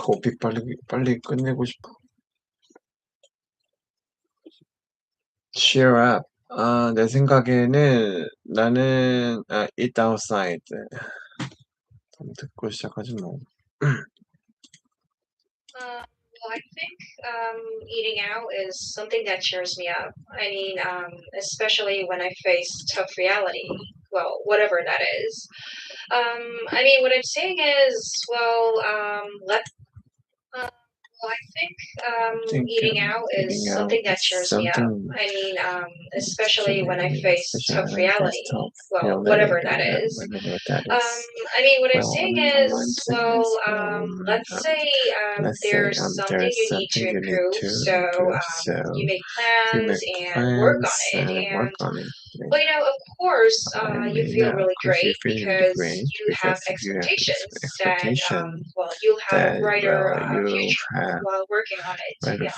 오픽 빨리 끝내고 싶어. Cheer up. 내 생각에는 나는 eat outside. 듣고 시작하지 뭐. Well, I think eating out is something that cheers me up. I mean, especially when I face tough reality, well, whatever that is. I mean, what I'm saying is, well, I think eating out Eating is out something that is cheers me up. something I mean, especially when I especially face especially tough when I face reality, tough well, reality, whatever that is. whatever that Um, is. I mean, what I'm Well, saying I'm is, saying is, let's say let's say there's something there's you need something to you need improve, to so improve, so you make you plans make and work on plans it. and work And on it. well, of course, I you mean, feel of really course, you great feel really because great you have because you have expectations that, expectation well, you'll have a that, brighter well, you future have while working on it. bright, Yeah.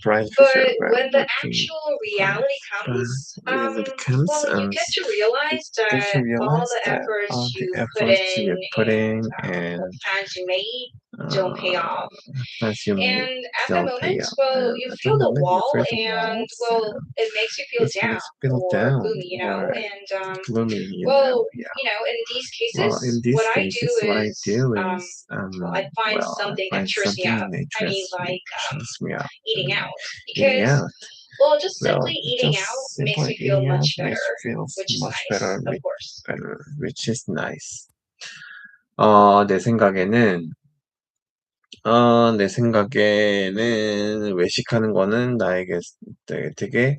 bright future But while when the working actual on it. reality But comes, when it comes, well, you get to you realize get to that all realize the that all efforts the you put efforts in you put and in the and plans you made don't pay uh, off. plans you make And at the don't pay moment, off. well, And you at the feel the moment, you wall feel the and, walls, well, and it makes you feel it down makes you feel or down gloomy, or And, gloomy, well, Yeah. in these Well, in cases, what these I cases, do what I is, do is, well, I find I something that find cheers me something up. I mean, that like cheers me up. eating Um, out. Eating Because, out. well, just simply Well, eating out just makes simply me feel eating out much better, makes you feel which is much nice, of course. better, which is nice. 내 생각에는, 내 생각에는 외식하는 거는 나에게 되게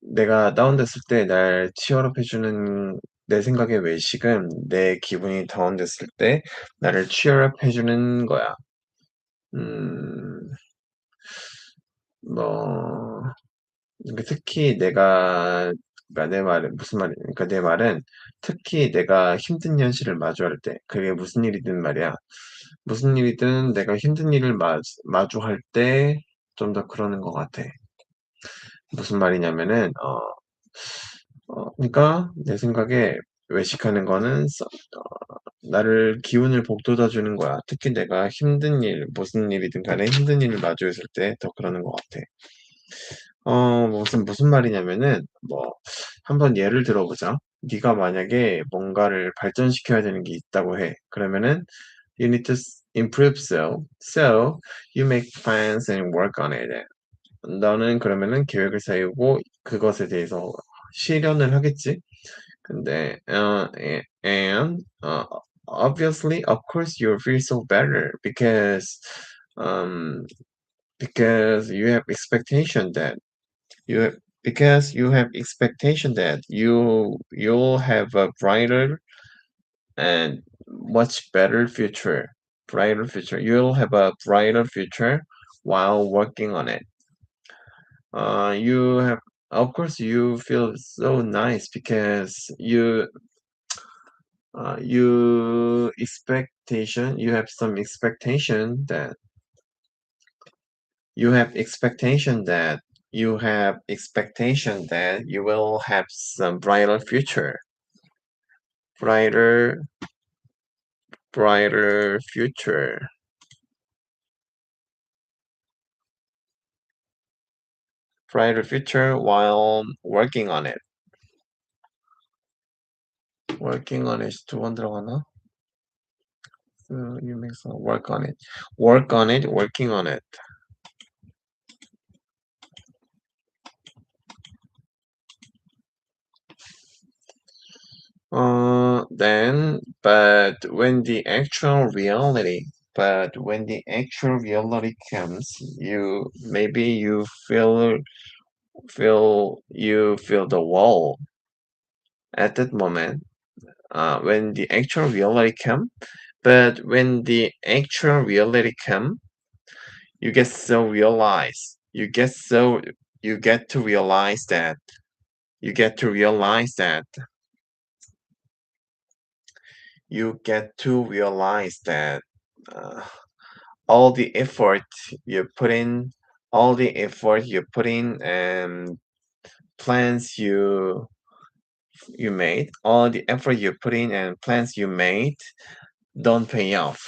내가 다운됐을 때 날 치열업 해주는 내 생각의 외식은 내 기분이 다운됐을 때 나를 치열업 해주는 거야. 음, 뭐, 특히 그러니까 내 말은 무슨 말이, 그러니까 내 말은 특히 내가 힘든 현실을 마주할 때, 그게 무슨 일이든 말이야. 무슨 일이든 내가 힘든 일을 마주할 때 좀 더 그러는 것 같아. 무슨 말이냐면은, 그러니까 내 생각에 외식하는 거는 나를 기운을 북돋아 주는 거야. 특히 내가 힘든 일, 무슨 일이든 간에 힘든 일을 마주했을 때 더 그러는 것 같아. 무슨 말이냐면은, 한번 예를 들어보자. 네가 만약에 뭔가를 발전시켜야 되는 게 있다고 해. 그러면은, you need to improve so you make plans and work on it. 너는 그러면은 계획을 세우고 그것에 대해서 실현을 하겠지. 근데 and obviously, of course, you feel so better um because you have expectation that you have, because you have expectation that you'll have a brighter and much better future. Brighter future. You'll have a brighter future while working on it. You have, of course, you feel so nice because you have some expectation that you have expectation that you will have some brighter future, brighter brighter future brighter future while working on it. working on it 두 번 들어가나? So you make some work on it. Working on it. Then, when the actual reality comes, you feel the wall at that moment. When the actual reality come, but when the actual reality come, you get so realize, you get to realize that, you get to realize that, you get to realize that. Uh, all the effort you put in, and plans you made, all the effort you put in and plans you made don't pay off.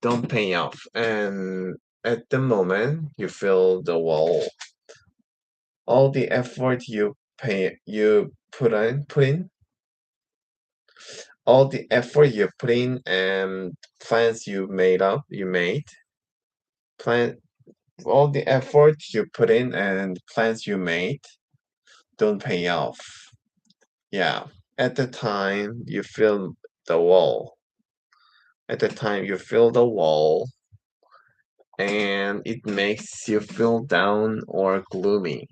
don't pay off. And at the moment, you feel the wall. All the effort you put in, all the effort you put in and plans you made, plan all the effort you put in and plans you made don't pay off. Yeah. At the time you feel the wall. At the time you feel the wall and it makes you feel down or gloomy.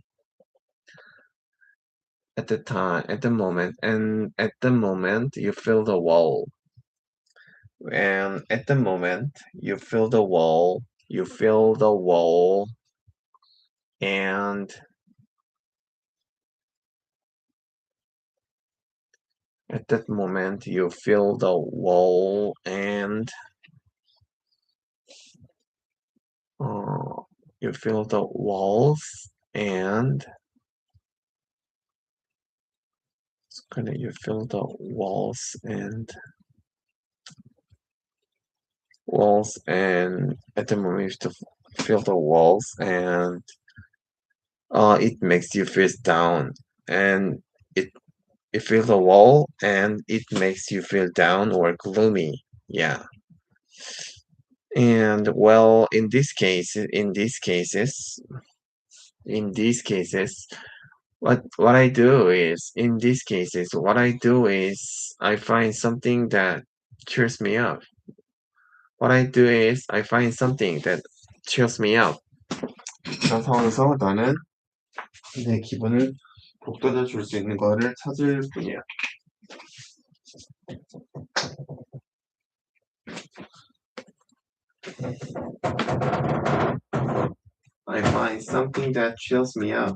At the moment, and at the moment you feel the wall. And at the moment you feel the wall, you feel the wall, and at that moment you feel the wall and uh, you feel the walls and you feel the walls and at the moment you still feel the walls and it makes you feel down and it you feel the wall and it makes you feel down or gloomy. Yeah. And well, in these cases, what I do is in these cases, what I do is I find something that cheers me up. What I do is I find something that cheers me up. 그런 상황에서 나는 내 기분을 북돋아 줄 수 있는 거를 찾을 뿐이야. I find something that cheers me up.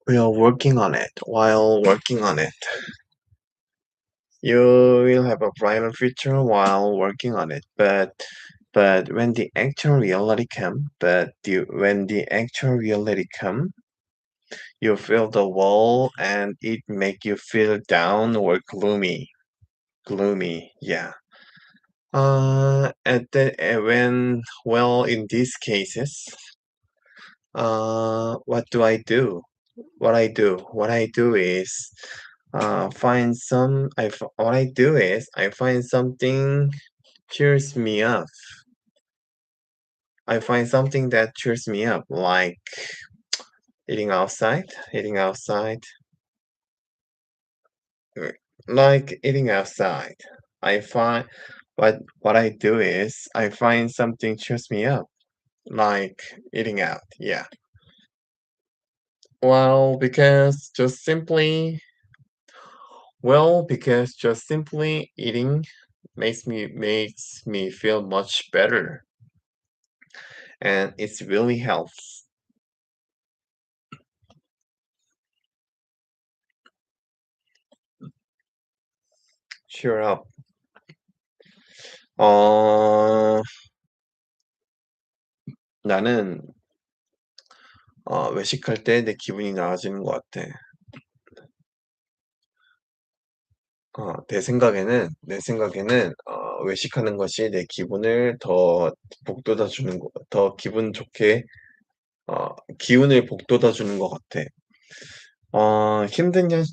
We are working on it. While working on it, you will have a brighter future while working on it. But when the actual reality when the actual reality come, you feel the wall and it make you feel down or gloomy. Gloomy, yeah. At the when well in these cases, what do I do? What I do is what I do is I find something cheers me up. I find something that cheers me up, like eating outside, uh, like eating outside. I find what I do is I find something cheers me up, like eating out. Yeah. Well, because just simply eating makes me feel much better, and it's really helps cheer up. 어, 나는 외식할 때 내 기분이 나아지는 것 같아. 내 생각에는 외식하는 것이 내 기분을 더 북돋아 주는 더 기분 좋게 기운을 북돋아 주는 것 같아.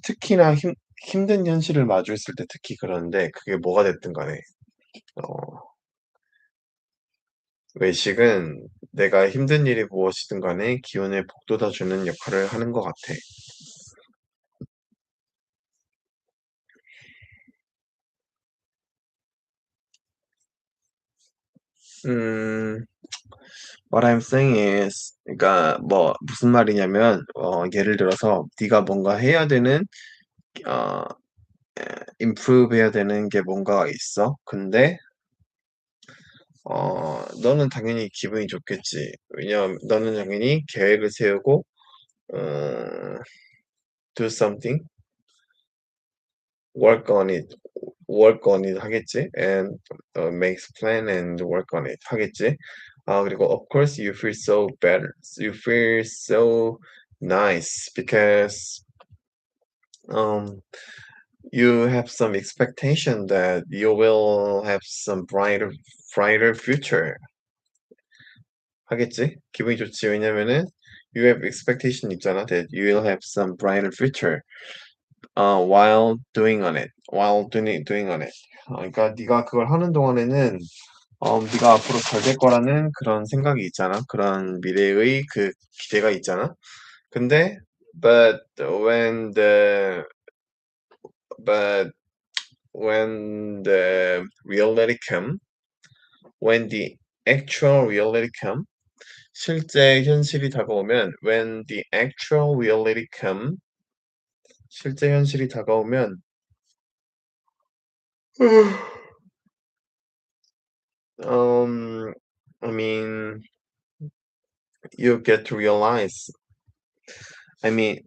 특히나 힘든 현실을 마주했을 때 특히 그런데 그게 뭐가 됐든 간에 어, 외식은 내가 힘든 일이 무엇이든 간에 기운을 북돋아 주는 역할을 하는 것 같아. 음, what I'm saying is, 그러니까 뭐 무슨 말이냐면, 예를 들어서 네가 뭔가 해야 되는, 어, improve 해야 되는 게 뭔가가 있어. 근데 너는 당연히 기분이 좋겠지. 왜냐면 너는 당연히 계획을 세우고, 어, do something, work on it, work on it 하겠지. And makes plan and work on it 하겠지. 그리고 of course you feel so better. You feel so nice because um you have some expectation that you will have some brighter future 하겠지? 기분이 좋지. 왜냐면은 you have expectation 있잖아. That you will have some brighter future while doing on it. 그러니까 네가 그걸 하는 동안에는 네가 앞으로 잘 될 거라는 그런 생각이 있잖아. 그런 미래의 그 기대가 있잖아. 근데 but when the but when the reality come, when the actual reality come, 실제 현실이 다가오면 when the actual reality come, 실제 현실이 다가오면 um I mean you get to realize I mean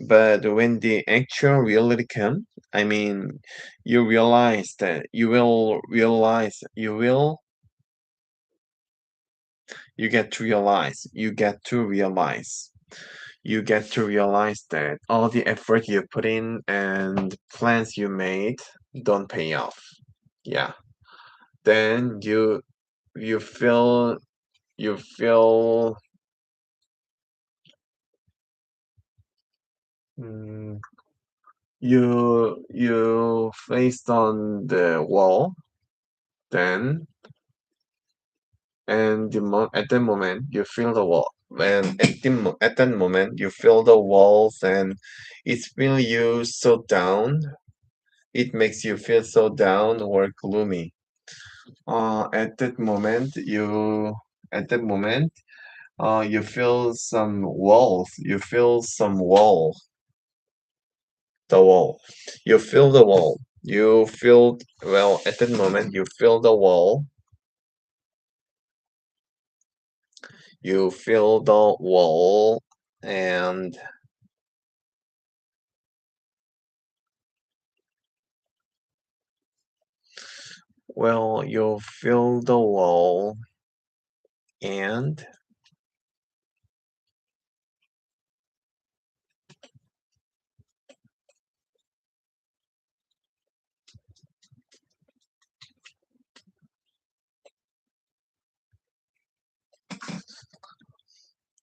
but when the actual reality come, I mean you realize that you get to realize you get to realize that all the effort you put in and plans you made don't pay off. Yeah. Then you feel you feel mm, you faced on the wall then and at that moment you feel the wall and at that moment you feel the walls and it's feel you so down. It makes you feel so down or gloomy. At that moment, you feel some walls. You feel some wall. The wall. You feel the wall. You feel well. At that moment, you feel the wall. You feel the wall, and well, you feel the wall, and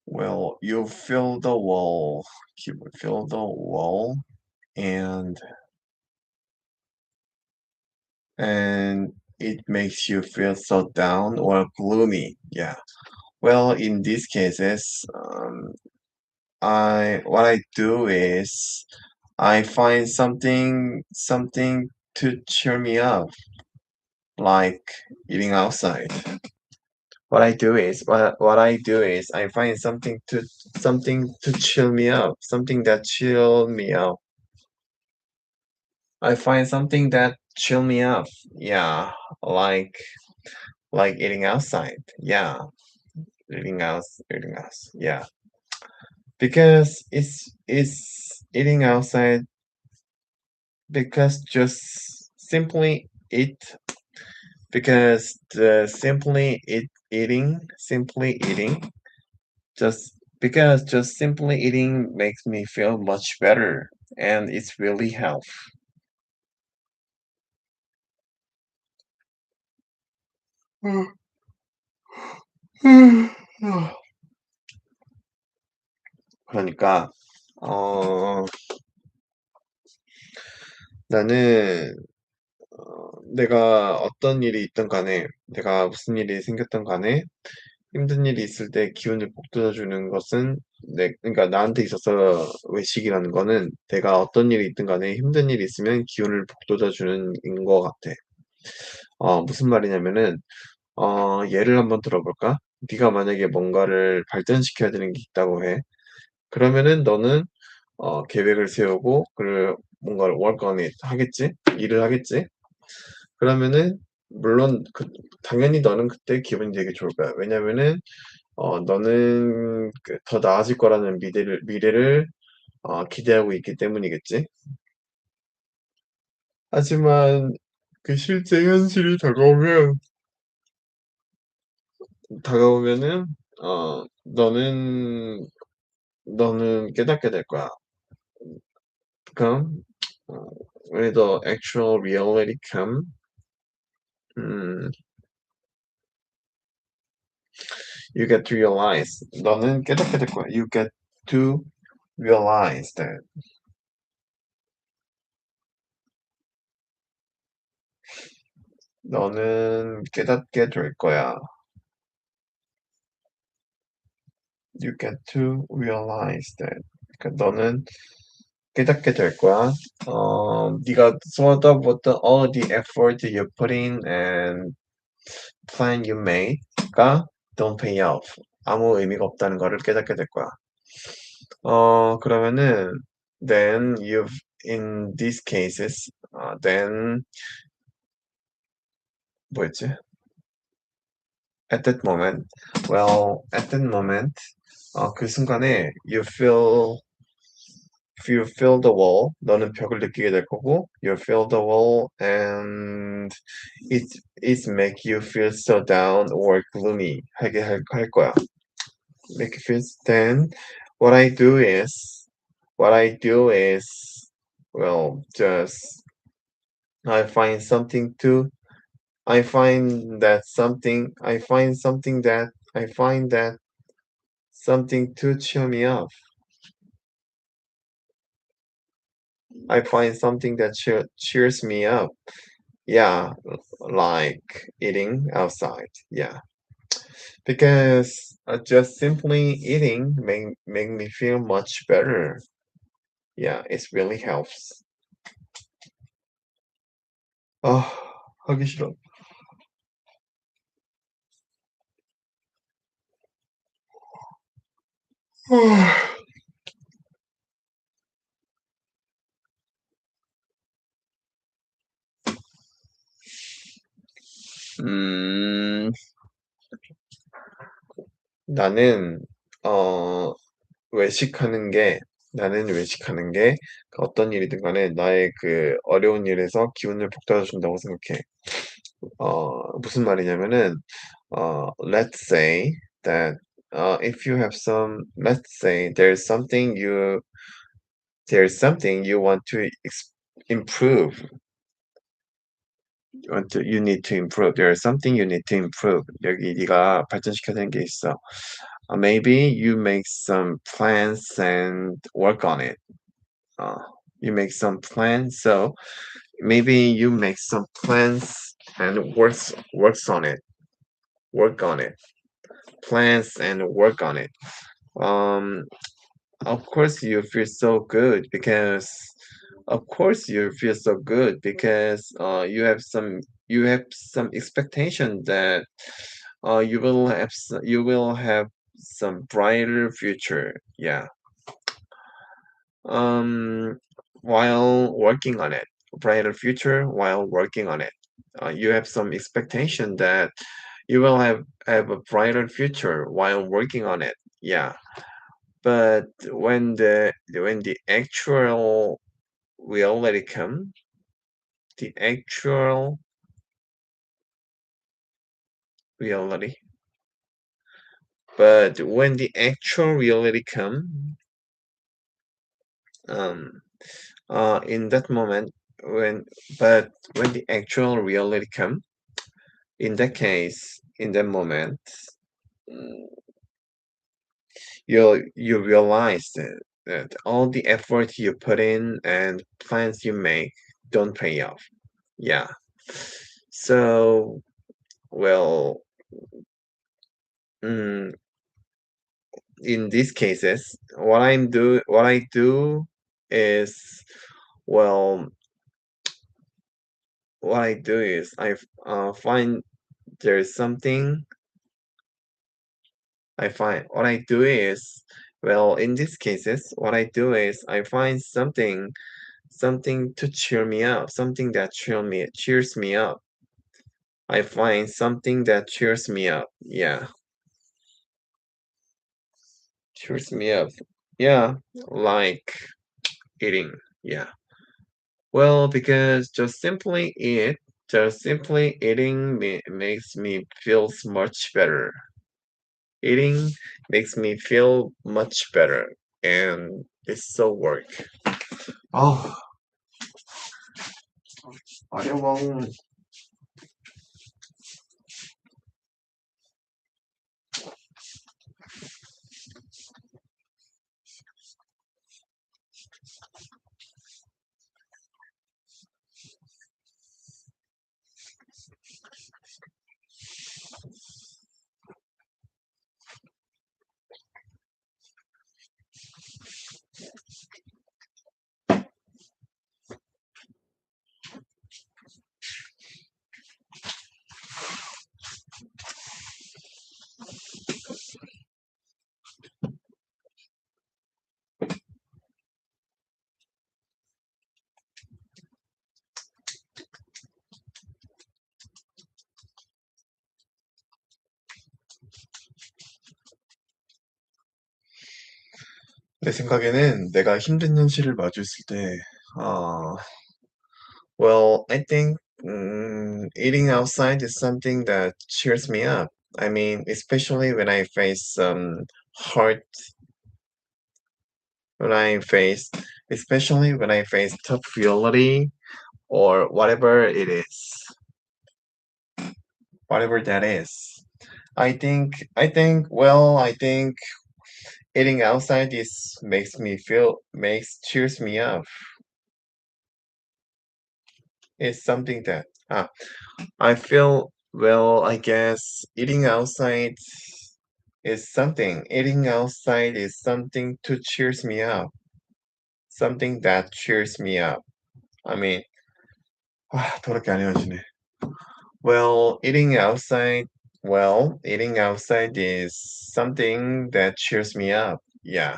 well, you feel the wall. You feel the wall, and it makes you feel so down or gloomy. Yeah. Well, in these cases, I what I do is I find something to cheer me up, like eating outside. What I do is I find something to chill me up, something that chill me up. I find something that chill me up. Yeah, like eating outside. Yeah, eating out. Yeah, because it's eating outside because just simply eat because the simply eating just simply eating makes me feel much better and it's really help. 그러니까 어 나는 내가 어떤 일이 있든 간에 내가 무슨 일이 생겼든 간에 힘든 일이 있을 때 기운을 북돋아주는 것은 그러니까 나한테 있어서 외식이라는 거는 내가 어떤 일이 있든 간에 힘든 일이 있으면 기운을 북돋아주는 인 것 같아. 무슨 말이냐면은 예를 한번 들어볼까? 네가 만약에 뭔가를 발전시켜야 되는 게 있다고 해. 그러면은 너는 계획을 세우고 뭔가를 work on it 하겠지? 일을 하겠지? 그러면은 물론 당연히 너는 그때 기분이 되게 좋을 거야. 왜냐면은 너는 더 나아질 거라는 미래를 기대하고 있기 때문이겠지. 하지만 실제 현실이 다가오면은 너는 깨닫게 될 거야. 그럼 어, when the actual reality come, 음, you get to realize. 너는 깨닫게 될 거야. You get to realize that. 너는 깨닫게 될 거야. You get to realize that. 그러니까 너는 깨닫게 될 거야. 네가 쏟아부었던 all the effort you put in and plan you made가 don't pay off. 아무 의미가 없다는 거를 깨닫게 될 거야. 그러면은 then you've in these cases then 뭐였지? At that moment, well, at that moment, 그 순간에 you feel the wall. 너는 벽을 느끼게 될 거고, you feel the wall, and it it make you feel so down or gloomy 하게 할 거야. Make you feel then what I do is what I do is well just I find something to I find that something to cheer me up. I find something that cheers me up. Yeah, like eating outside. Yeah, because just simply eating make me feel much better. Yeah, it really helps. 아, 하기 싫어. 음, 나는 어 외식하는 게 나는 외식하는 게 어떤 일이든 간에 나의 그 어려운 일에서 기운을 북돋아 준다고 생각해. 무슨 말이냐면은 let's say that if you have some let's say there's something you want to improve. You need to improve. There's something you need to improve. 여기 네가 발전시켜야 되는 게 있어. Maybe you make some plans and work on it. Uh, you make some plans, so maybe you make some plans and works on it. Work on it. Plans and work on it. Um, of course you feel so good because of course you feel so good because you have some expectation that you will have some brighter future. Yeah. um, while working on it, brighter future while working on it. You have some expectation that you will have a brighter future while working on it. Yeah, but when the actual reality come, the actual reality, but when the actual reality come, um, in that moment but when the actual reality come in that case, in that moment, mm, you realize that all the effort you put in and plans you make don't pay off. Yeah. So, well, mm, in these cases, what I do is, well, what I do is I find. there's something I find. What I do is, well, in these cases, what I do is I find something to cheer me up, something that cheers me up. I find something that cheers me up. Yeah, cheers me up. Yeah, like eating. Yeah. Well, because just simply eating makes me feels much better. Eating makes me feel much better, and it's so work. 아, 어려워. 내 생각에는 내가 힘든 현실을 마주했을 때, 아, well, I think eating outside is something that cheers me up. I mean, especially when I face hard, when I face, especially when I face tough reality or whatever that is. I think eating outside is cheers me up. It's something that I feel, well, I guess eating outside is something to cheers me up, something that cheers me up. I mean, 더럽게 안 헤어지네. Well, eating outside is something that cheers me up. Yeah.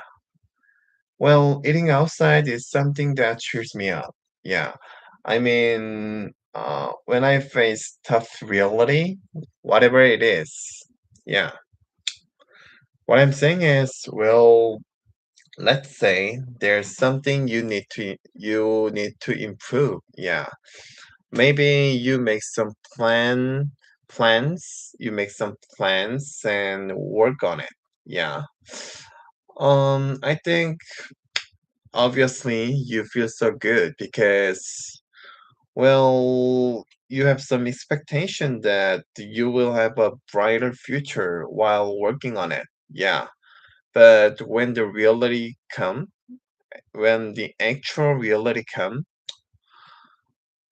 Well, eating outside is something that cheers me up. Yeah. I mean, when I face tough reality, whatever it is, yeah. What I'm saying is, well, let's say there's something you need to improve. Yeah. Maybe you make some you make some plans and work on it. Yeah. I think obviously you feel so good because, well, you have some expectation that you will have a brighter future while working on it. Yeah. But when the actual reality come,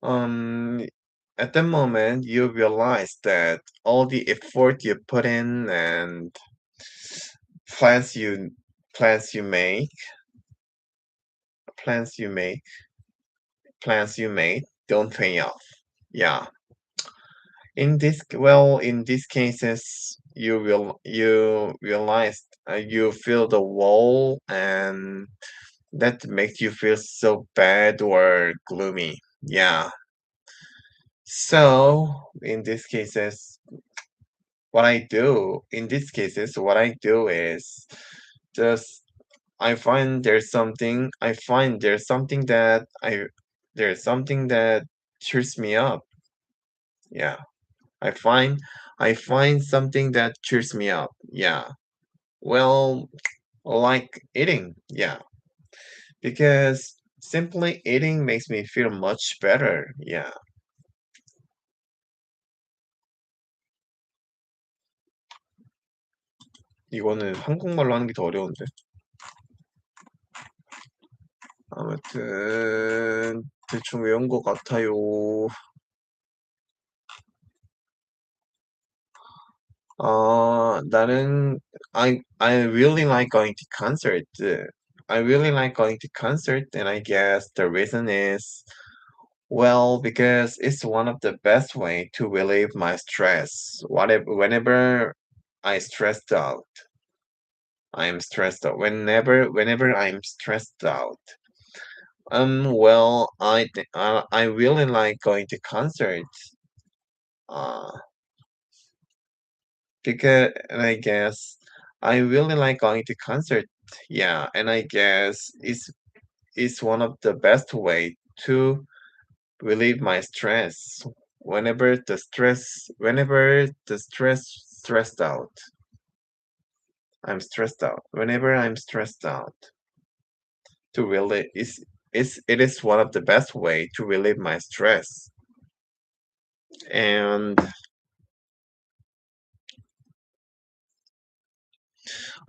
um, at the moment you realize that all the effort you put in and plans you plans you make plans you make plans you made don't pay off. Yeah. In these cases, you realize you feel the wall, and that makes you feel so bad or gloomy. Yeah. So what I do is just I find there's something that cheers me up. Yeah. I find I find something that cheers me up. Yeah. Well, like eating. Yeah. Because simply eating makes me feel much better. Yeah. 이거는 한국말로 하는 게 더 어려운데. 아무튼 대충 외운 것 같아요. 나는 I really like going to concert. I really like going to concert, and I guess the reason is, Well, because it's one of the best way to relieve my stress. Whenever I stressed out, I'm stressed out. Whenever I'm stressed out, well, I really like going to concerts. Uh, because and I guess I really like going to concert. Yeah, and I guess it's one of the best way to relieve my stress. Whenever the stress stressed out, I'm stressed out. Whenever I'm stressed out, to really it is one of the best way to relieve my stress. And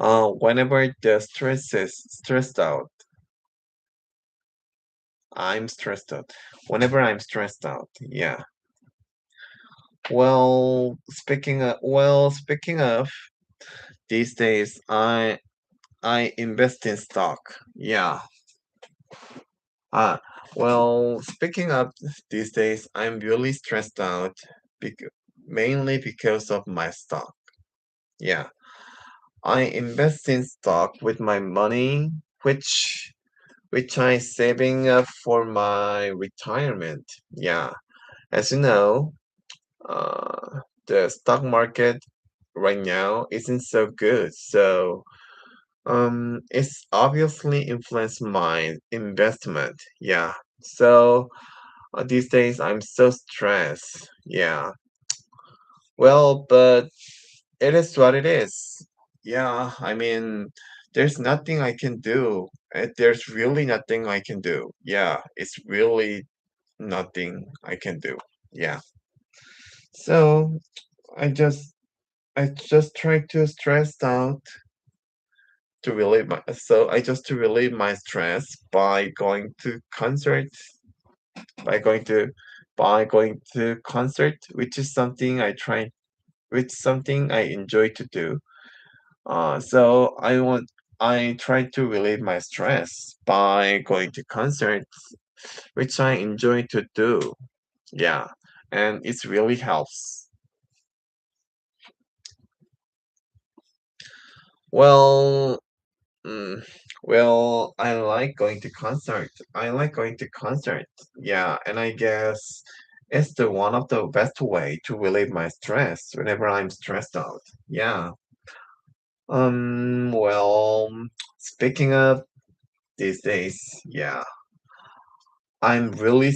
whenever the stress is stressed out, I'm stressed out. Whenever I'm stressed out, yeah. Speaking of, these days I invest in stock. Yeah. Uh, speaking of these days, I'm really stressed out because mainly because of my stock. Yeah. I invest in stock with my money, which I saving up for my retirement. Yeah. As you know, the stock market right now isn't so good. So it's obviously influenced my investment. Yeah. So these days I'm so stressed. Yeah. Well, but it is what it is. Yeah. I mean, there's nothing I can do. There's really nothing I can do. Yeah. It's really nothing I can do. Yeah. So I just try to stress out I just to relieve my stress by going to concerts, by going to concert, which is something I enjoy to do. So I try to relieve my stress by going to concerts, which I enjoy to do. Yeah, and it really helps. Well, Mm, I like going to concert. I like going to concert. Yeah, and I guess it's the one of the best way to relieve my stress whenever I'm stressed out. Yeah. Well, speaking of these days, yeah, I'm really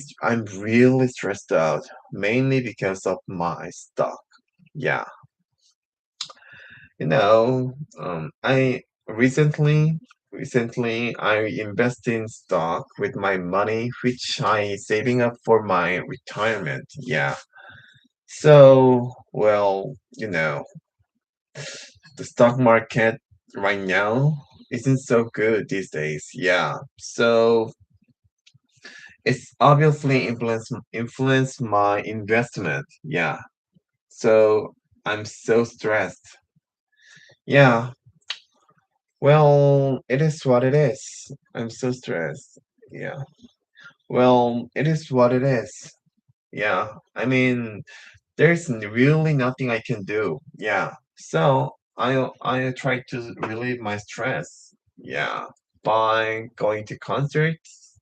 stressed out, mainly because of my stock. Yeah. You know, I recently recently I invest in stock with my money, which I saving up for my retirement. Yeah. So, the stock market right now isn't so good these days. Yeah. So it's obviously influence my investment. Yeah. So I'm so stressed. Yeah. Well, it is what it is. I'm so stressed. Yeah. Well, it is what it is. Yeah. I mean, there's really nothing I can do. Yeah. So I try to relieve my stress. Yeah. By going to concerts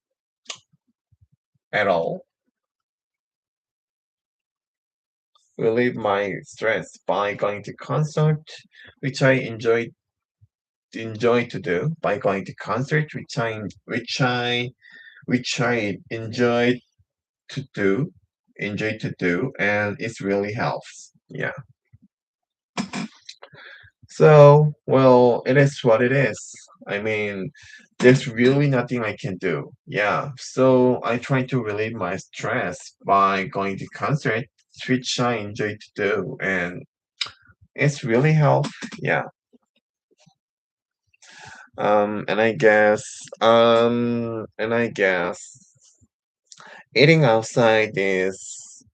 at all. Relieve my stress by going to concert, which I enjoy to do by going to concert, which I to do, enjoy to do, and it really helps. Yeah. So, it is what it is. I mean, there's really nothing I can do. Yeah. So I try to relieve my stress by going to concerts, which I enjoy to do, and it's really help. Yeah. And I guess eating outside is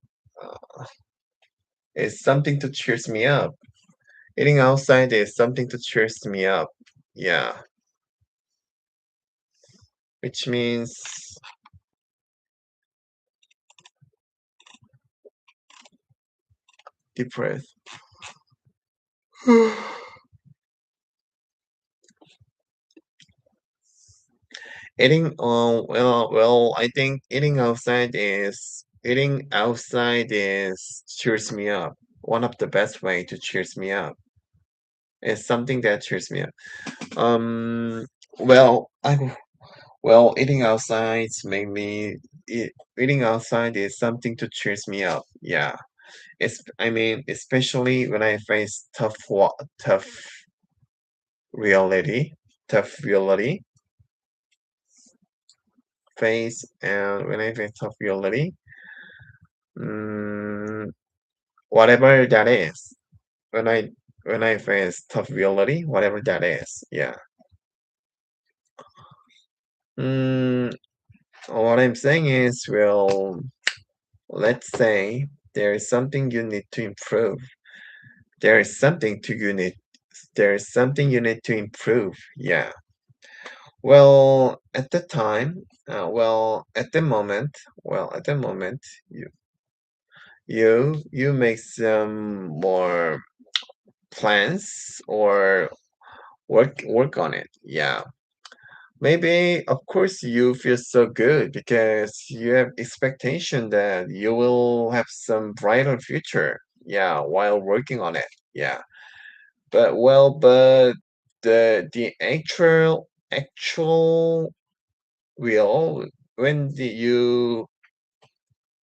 something to cheers me up. Eating outside is something to cheers me up. Yeah, which means deep breath. Eating, I think eating outside is cheers me up. One of the best way to cheers me up is something that cheers me up. Um, well, I well, eating outside is something to cheers me up. Yeah, especially when I face tough reality, tough reality face, and when I face tough reality, mm, whatever that is, when I when I face tough reality, whatever that is, yeah. Mm, what I'm saying is, let's say there is something you need to improve. There is something to you need. There is something you need to improve. Yeah. Well, at the time, at the moment, you make some more plans or work on it. Yeah. Maybe, of course, you feel so good because you have expectation that you will have some brighter future. Yeah, while working on it. Yeah. But the actual real when the,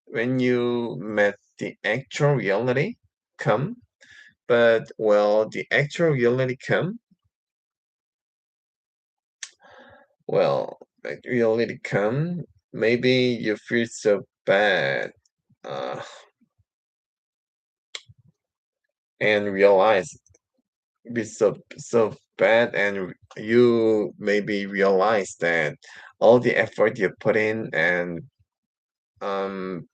when you met the actual reality come, but the actual reality come, reality come, maybe you feel so bad, uh, and realize be so bad, and you maybe realize that all the effort you put in and um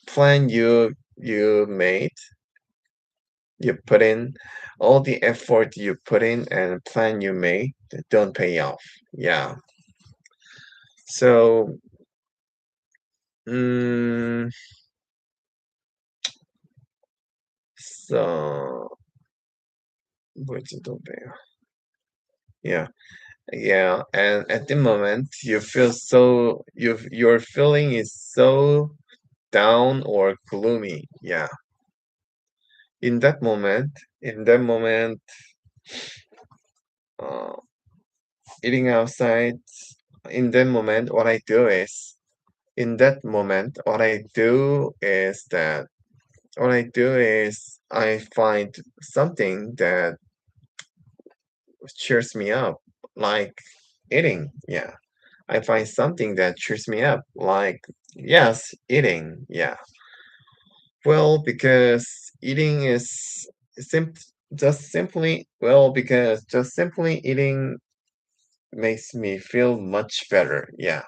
plan you made you put in all the effort you put in and plan you made don't pay off. Yeah. So mm, so 뭐지 또 배요. Yeah. Yeah, and at the moment you feel so your feeling is so down or gloomy. Yeah. In that moment, uh, eating outside, in that moment, in that moment, what I do is I find something that cheers me up, like eating. Yeah. I find something that cheers me up, like, yes, eating. Yeah. Well, because eating is sim just simply eating makes me feel much better. Yeah,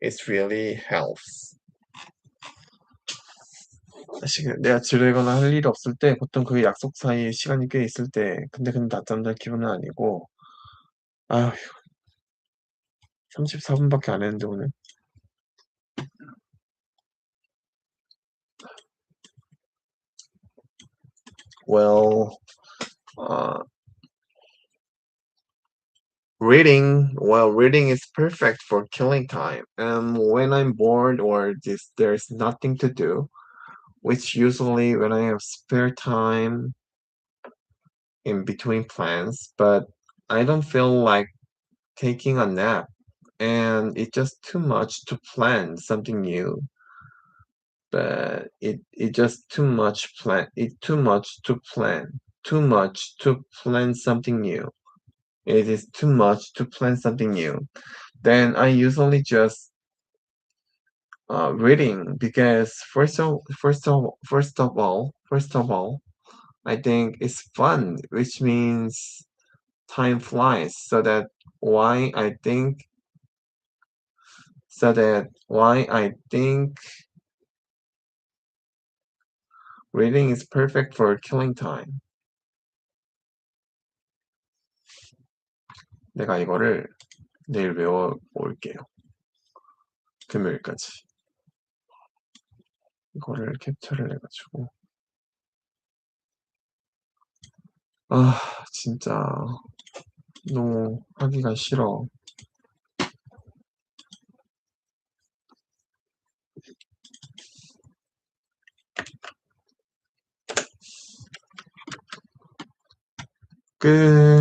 it really helps. 내가 지루하거나 할 일이 없을 때 보통 그 약속 사이에 시간이 꽤 있을 때 근데 낮잠 잘 기분은 아니고 아휴 34분밖에 안 했는데 오늘. Well, uh, reading is perfect for killing time. When I'm bored or there's nothing to do, which usually when I have spare time in between plans, but I don't feel like taking a nap, and it's just too much to plan something new. But it just too much to plan something new. It is too much to plan something new. Then I usually just reading because first of all, I think it's fun, which means time flies. Why I think reading is perfect for killing time. 내가 이거를 내일 외워 올게요. 금요일까지. 이거를 캡처를 해가지고 아, 진짜 너무 하기가 싫어. 끝.